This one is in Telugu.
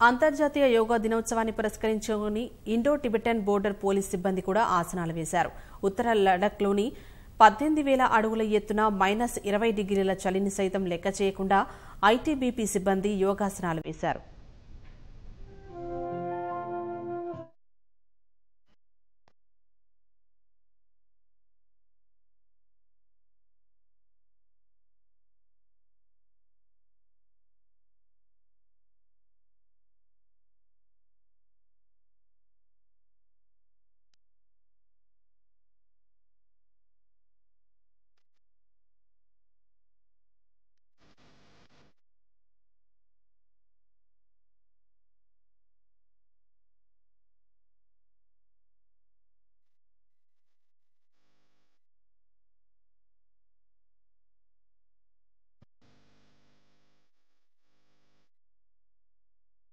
అంతర్జాతీయ యోగా దినోత్సవాన్ని పురస్కరించుకుని ఇండో టిబెటన్ బోర్డర్ పోలీస్ సిబ్బంది కూడా ఆసనాలు వేశారు. ఉత్తర లడఖ్లోని 18,000 అడుగుల ఎత్తున -20 డిగ్రీల చలిని సైతం లెక్క చేయకుండా ఐటీబీపీ సిబ్బంది యోగాసనాలు వేశారు.